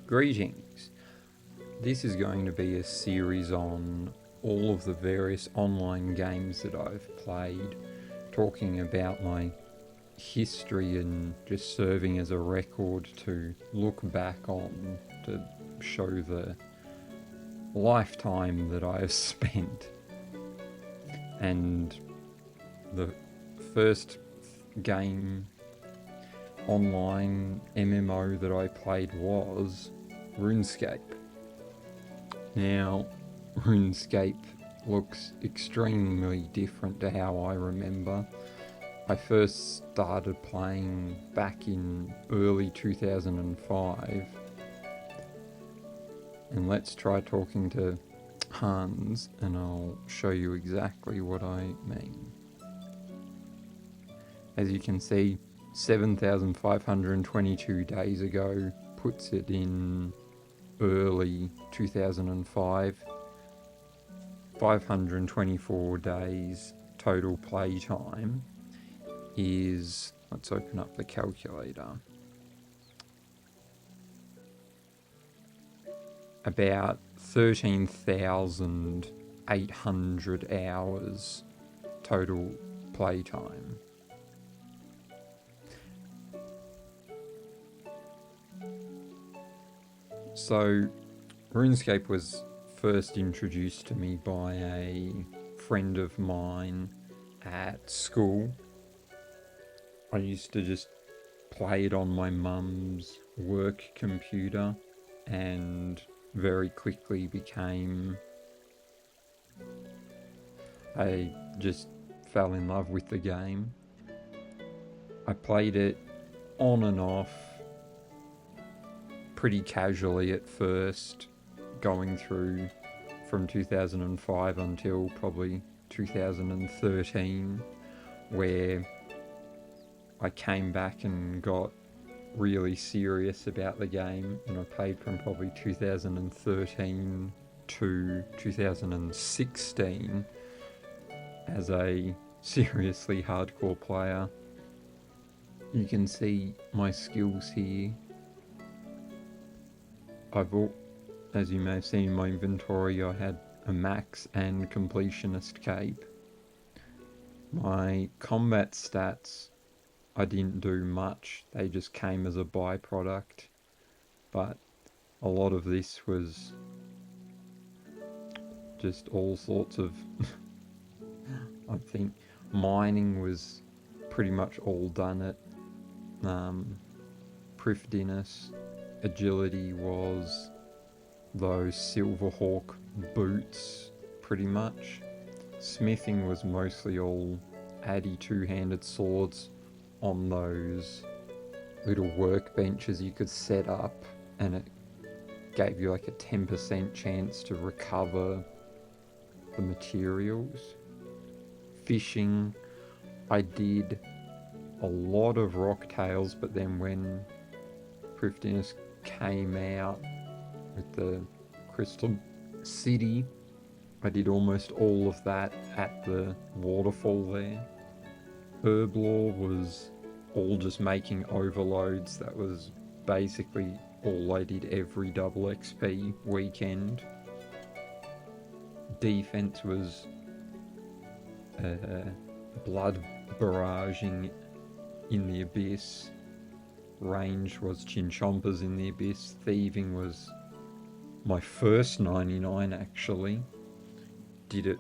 Greetings. This is going to be a series on all of the various online games that I've played, talking about my history and just serving as a record to look back on, to show the lifetime that I have spent. And the first game, online MMO that I played was RuneScape. Now, RuneScape looks extremely different to how I remember. I first started playing back in early 2005. And let's try talking to Hans and I'll show you exactly what I mean. As you can see, 7,522 days ago puts it in early 2005. 524 days total playtime is, let's open up the calculator, about 13,800 hours total playtime. So, RuneScape was first introduced to me by a friend of mine at school. I used to just play it on my mum's work computer and very quickly I just fell in love with the game. I played it on and off pretty casually at first, going through from 2005 until probably 2013, where I came back and got really serious about the game, and I played from probably 2013 to 2016 as a seriously hardcore player. You can see my skills here. As you may have seen in my inventory, I had a max and completionist cape. My combat stats, I didn't do much, they just came as a byproduct, but a lot of this was just all sorts of I think mining was pretty much all done at Prifdinus. Agility was those Silverhawk boots, pretty much. Smithing was mostly all Addy two-handed swords on those little workbenches you could set up, and it gave you like a 10% chance to recover the materials. Fishing, I did a lot of rocktails, but then when Prifdinus came out with the Crystal City, I did almost all of that at the waterfall there. Herblore was all just making overloads. That was basically all I did every double XP weekend. Defense was blood barraging in the Abyss. Range was Chinchompas in the Abyss. Thieving was my first 99 actually. Did it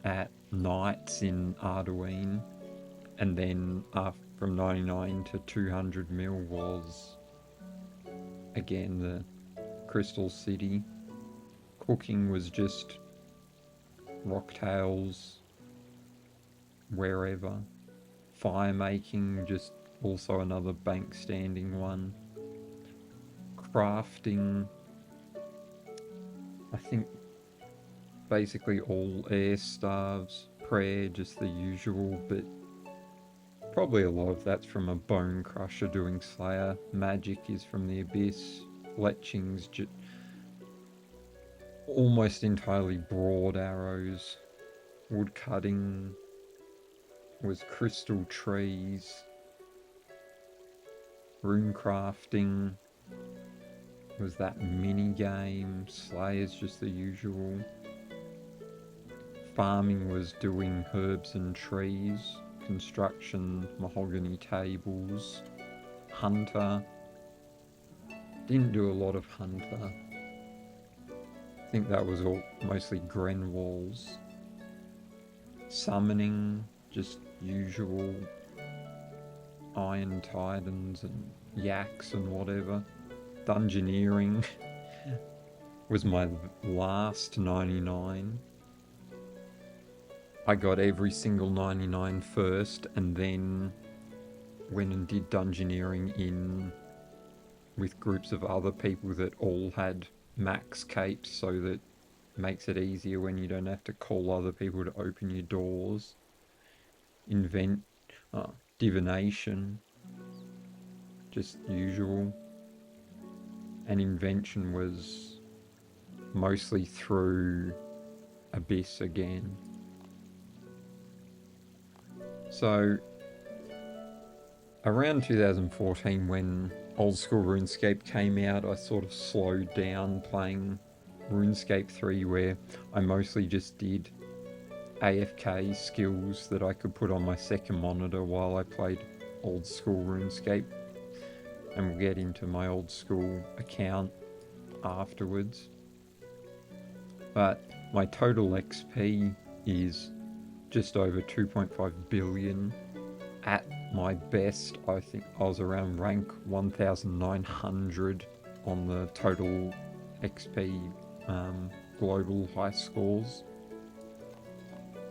at Knights in Arduine, and then from 99 to 200 mil was again the Crystal City. Cooking was just rocktails wherever. Fire making, just also another bank standing one. Crafting, I think basically all air staves. Prayer, just the usual, but probably a lot of that's from a bone crusher doing Slayer. Magic is from the Abyss. Fletching's almost entirely broad arrows. Wood cutting was crystal trees. Rune crafting was that mini game. Slayer's just the usual. Farming was doing herbs and trees. Construction, mahogany tables. Hunter. Didn't do a lot of Hunter. I think that was all mostly Gren walls. Summoning, just usual Iron Titans and Yaks and whatever. Dungeoneering was my last 99. I got every single 99 first, and then went and did Dungeoneering in with groups of other people that all had max capes, so that makes it easier when you don't have to call other people to open your doors. Divination, just usual. And invention was mostly through Abyss again. So around 2014, when old school RuneScape came out, I sort of slowed down playing RuneScape 3, where I mostly just did AFK skills that I could put on my second monitor while I played old school RuneScape. And we'll get into my old school account afterwards. But my total XP is just over 2.5 billion. At my best, I think I was around rank 1900 on the total XP global high scores.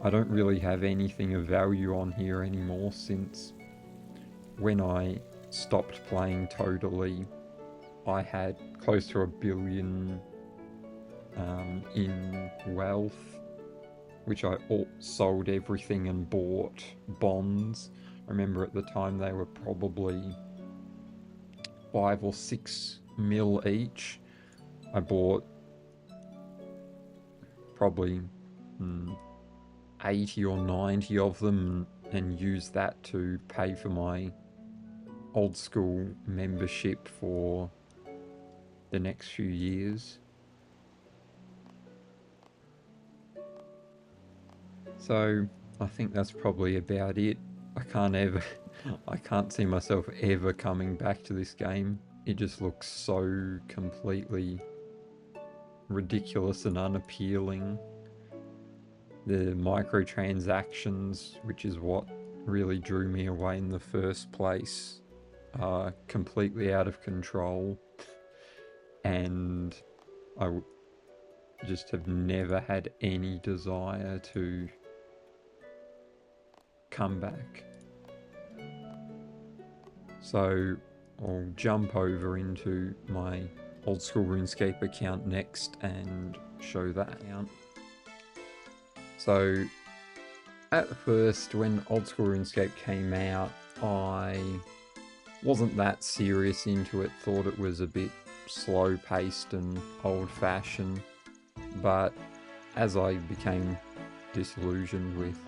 I don't really have anything of value on here anymore, since when I stopped playing totally, I had close to 1 billion in wealth, which I sold everything and bought bonds. I remember at the time they were probably 5 or 6 mil each. I bought probably 80 or 90 of them and used that to pay for my old school membership for the next few years. So I think that's probably about it. I can't see myself ever coming back to this game. It just looks so completely ridiculous and unappealing. The microtransactions, which is what really drew me away in the first place, are completely out of control, and I just have never had any desire to come back. So I'll jump over into my old school RuneScape account next and show that out. So at first, when old school RuneScape came out, I wasn't that serious into it, thought it was a bit slow paced and old fashioned, but as I became disillusioned with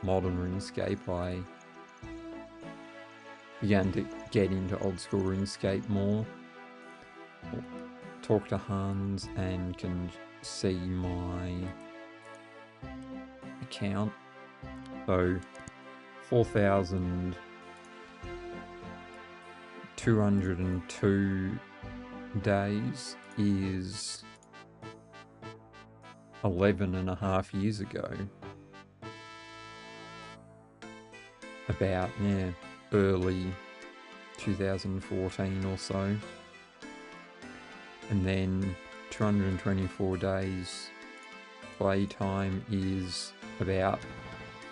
modern RuneScape, I began to get into old school RuneScape more. Talk to Hans and can see my account. So 4,202 days is 11.5 years ago. About, early 2014 or so. And then 224 days playtime is about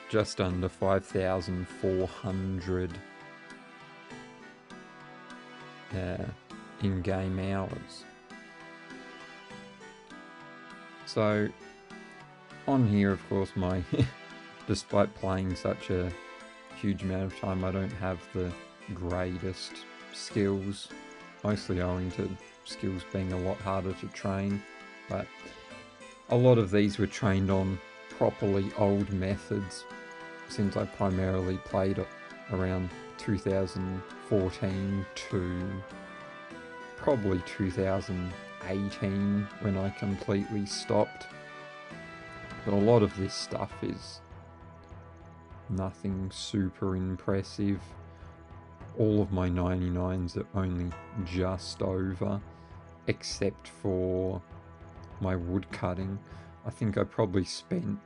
just under 5,400 in-game hours. So on here, of course, despite playing such a huge amount of time, I don't have the greatest skills, mostly owing to skills being a lot harder to train, but a lot of these were trained on properly old methods, since I primarily played around 2014 to probably 2018 when I completely stopped. But a lot of this stuff is nothing super impressive. All of my 99s are only just over, except for my wood cutting. I think I probably spent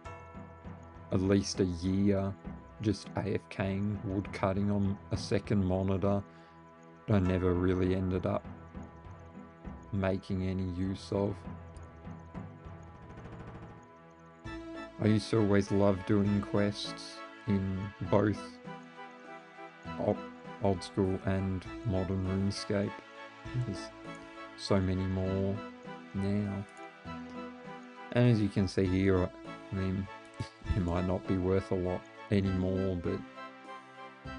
at least a year just AFKing wood cutting on a second monitor. I never really ended up making any use of. I used to always love doing quests in both old school and modern RuneScape. There's so many more now. And as you can see here, I mean, it might not be worth a lot anymore, but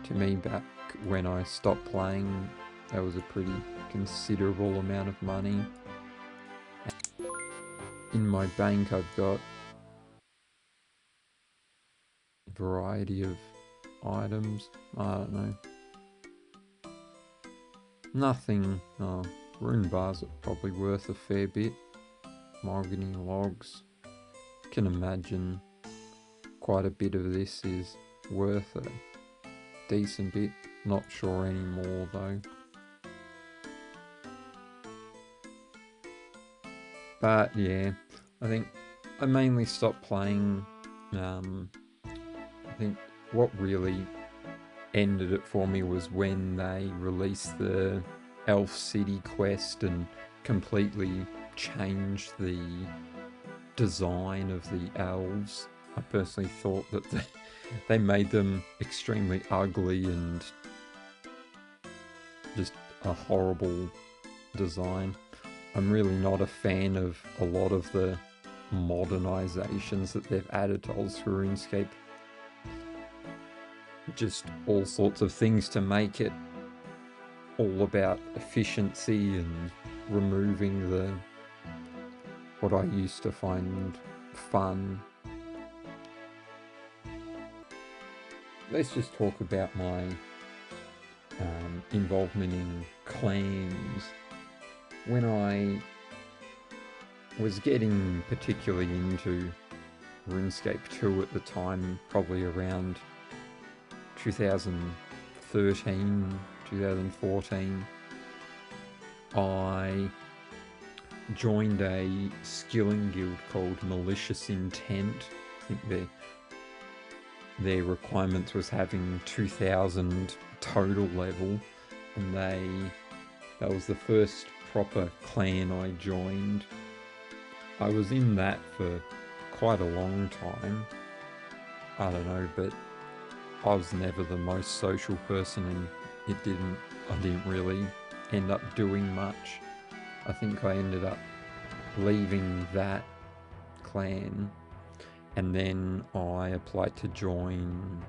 to me, back when I stopped playing, that was a pretty considerable amount of money. In my bank, I've got a variety of items. I don't know. Nothing. Rune bars are probably worth a fair bit. Mahogany logs. Can imagine quite a bit of this is worth a decent bit. Not sure anymore though. But yeah, I think I mainly stopped playing. I think what really ended it for me was when they released the Elf City quest and completely changed the design of the elves. I personally thought that they made them extremely ugly and just a horrible design. I'm really not a fan of a lot of the modernizations that they've added to old school RuneScape. Just all sorts of things to make it all about efficiency and removing the what I used to find fun. Let's just talk about my involvement in clans. When I was getting particularly into RuneScape 2 at the time, probably around 2013, 2014, I joined a skilling guild called Malicious Intent. I think their requirements was having 2000 total level, and that was the first proper clan I joined. I was in that for quite a long time. I don't know, but I was never the most social person, and I didn't really end up doing much. I think I ended up leaving that clan, and then I applied to join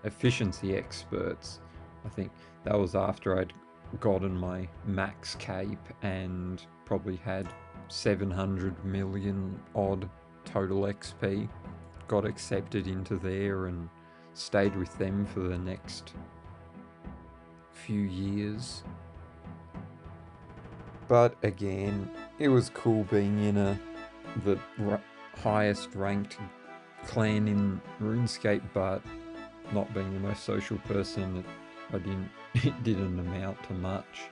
Efficiency Experts. I think that was after I'd gotten my max cape and probably had 700 million odd total XP. Got accepted into there and stayed with them for the next few years. But again, it was cool being in the highest ranked clan in RuneScape, but not being the most social person, it didn't amount to much.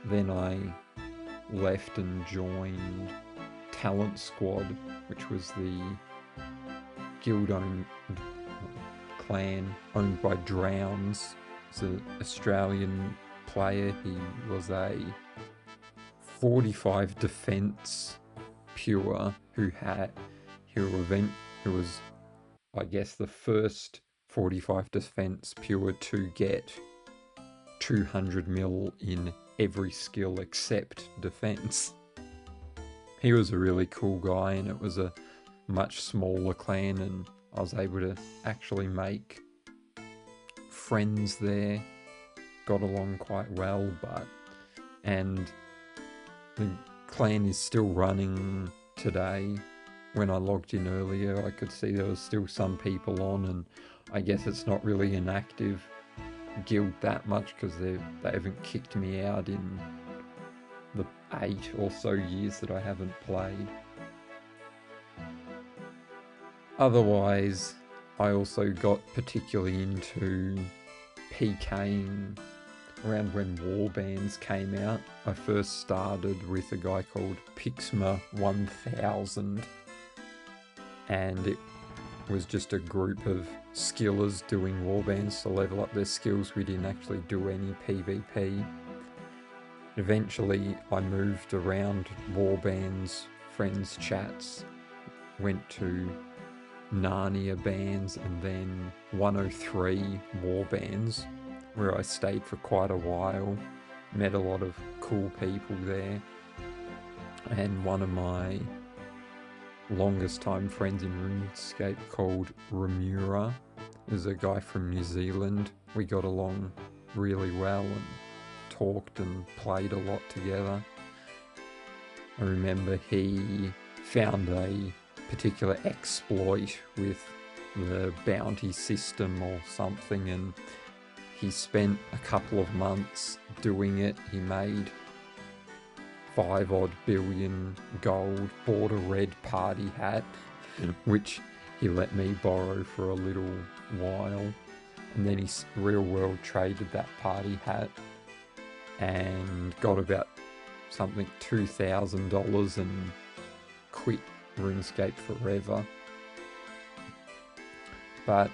Then I left and joined Talent Squad, which was the guild-owned clan owned by Drowns. It's an Australian player. He was a 45 defense pure who was, I guess, the first 45 defense pure to get 200 mil in every skill except defense. He was a really cool guy, and it was a much smaller clan, and I was able to actually make friends there. Got along quite well, and the clan is still running today. When I logged in earlier, I could see there was still some people on, and I guess it's not really inactive. guild that much because they haven't kicked me out in the 8 or so years that I haven't played. Otherwise, I also got particularly into PKing around when warbands came out. I first started with a guy called Pixma 1000, and it was just a group of skillers doing warbands to level up their skills. We didn't actually do any PvP. Eventually I moved around warbands, friends chats, went to Narnia bands, and then 103 warbands, where I stayed for quite a while, met a lot of cool people there, and one of my longest time friends in RuneScape called Remura is a guy from New Zealand. We got along really well and talked and played a lot together. I remember he found a particular exploit with the bounty system or something, and he spent a couple of months doing it. He made 5 odd billion gold, bought a red party hat, which he let me borrow for a little while, and then he real world traded that party hat and got about something $2,000 and quit RuneScape forever. But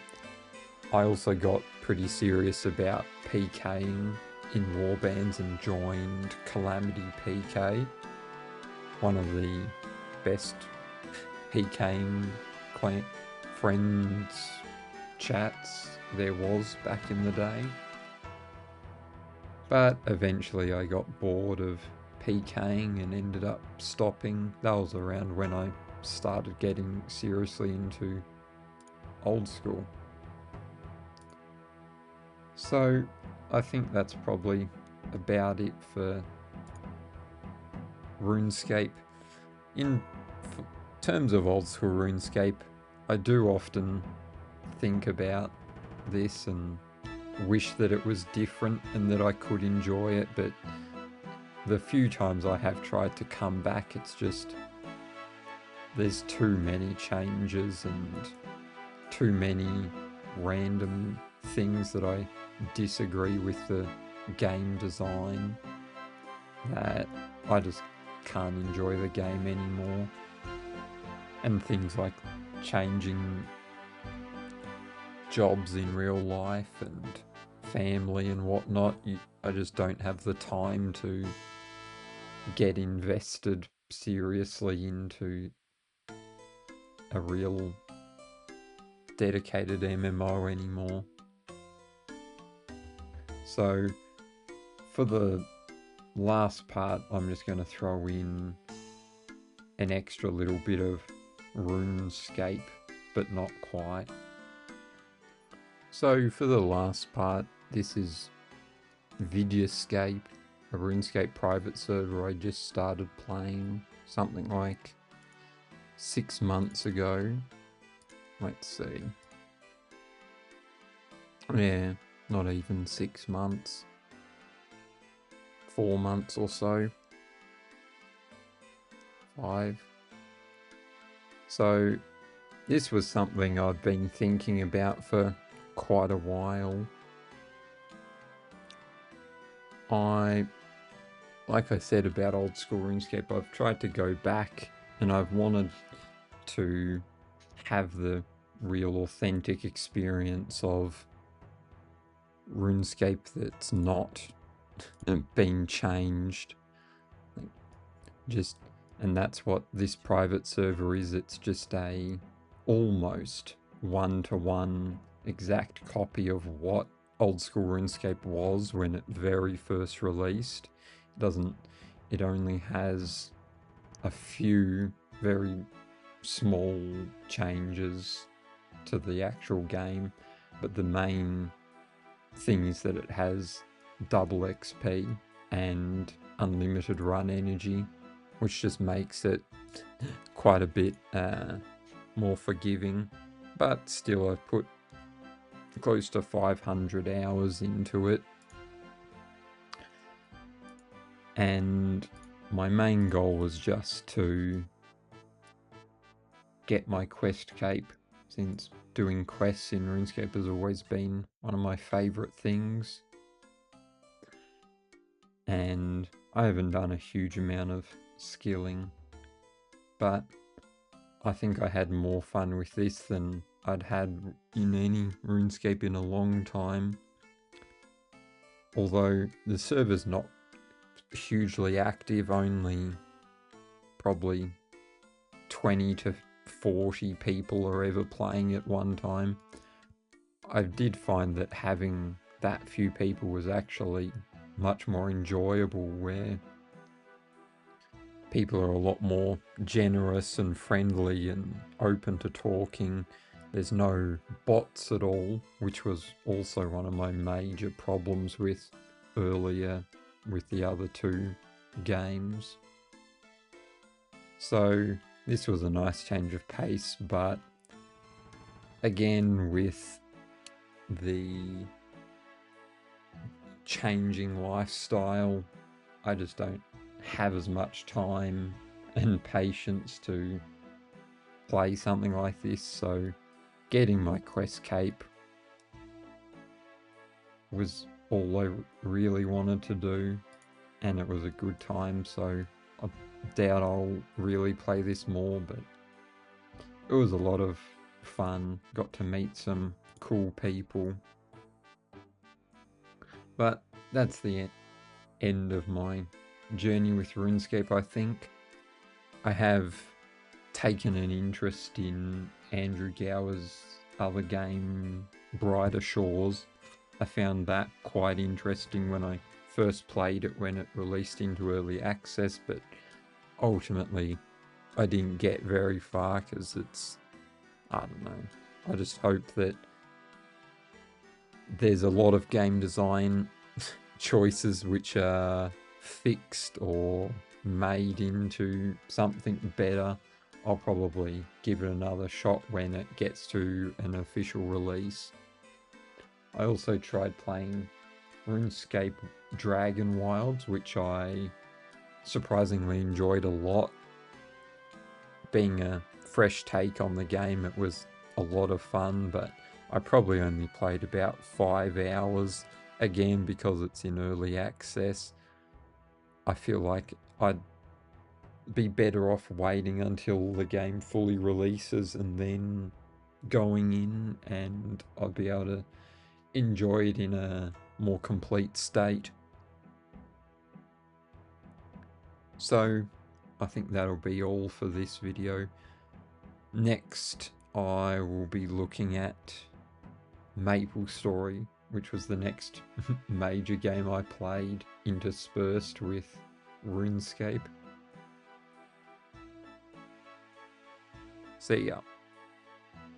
I also got pretty serious about PKing in warbands and joined Calamity PK, one of the best PKing clan friends chats there was back in the day. But eventually I got bored of PKing and ended up stopping. That was around when I started getting seriously into old school. So I think that's probably about it for RuneScape. In terms of old school RuneScape, I do often think about this and wish that it was different and that I could enjoy it, but the few times I have tried to come back, it's just there's too many changes and too many random things that I disagree with the game design that I just can't enjoy the game anymore. And things like changing jobs in real life and family and whatnot, I just don't have the time to get invested seriously into a real dedicated MMO anymore. So for the last part, I'm just going to throw in an extra little bit of RuneScape, but not quite. So for the last part, this is RuneScape, a RuneScape private server I just started playing something like 6 months ago. Let's see. Yeah, not even 6 months. 4 months or so. 5. So this was something I've been thinking about for quite a while. Like I said about old school RuneScape, I've tried to go back and I've wanted to have the real authentic experience of RuneScape that's not been changed. And that's what this private server is. It's just a almost one-to-one exact copy of what old school RuneScape was when it very first released. It only has a few very small changes to the actual game, but the main thing is that it has double XP and unlimited run energy, which just makes it quite a bit more forgiving. But still, I've put close to 500 hours into it. And my main goal was just to get my quest cape, since doing quests in RuneScape has always been one of my favourite things. And I haven't done a huge amount of skilling, but I think I had more fun with this than I'd had in any RuneScape in a long time. Although the server's not hugely active, only probably 20 to 40 people are ever playing at one time. I did find that having that few people was actually much more enjoyable, where people are a lot more generous and friendly and open to talking. There's no bots at all, which was also one of my major problems with earlier with the other two games. So this was a nice change of pace, but again, with the changing lifestyle, I just don't have as much time and patience to play something like this. So getting my quest cape was all I really wanted to do, and it was a good time. So I doubt I'll really play this more, but it was a lot of fun. Got to meet some cool people. But that's the end of my journey with RuneScape, I think. I have taken an interest in Andrew Gower's other game, Brighter Shores. I found that quite interesting when I first played it when it released into early access, but ultimately I didn't get very far because it's, I don't know, I just hope that there's a lot of game design choices which are fixed or made into something better. I'll probably give it another shot when it gets to an official release. I also tried playing RuneScape Dragon Wilds, which I surprisingly enjoyed a lot. Being a fresh take on the game, it was a lot of fun, but I probably only played about 5 hours, again because it's in early access. I feel like I'd be better off waiting until the game fully releases and then going in, and I'd be able to enjoy it in a more complete state. So I think that'll be all for this video. Next I will be looking at MapleStory, which was the next major game I played interspersed with RuneScape. See ya.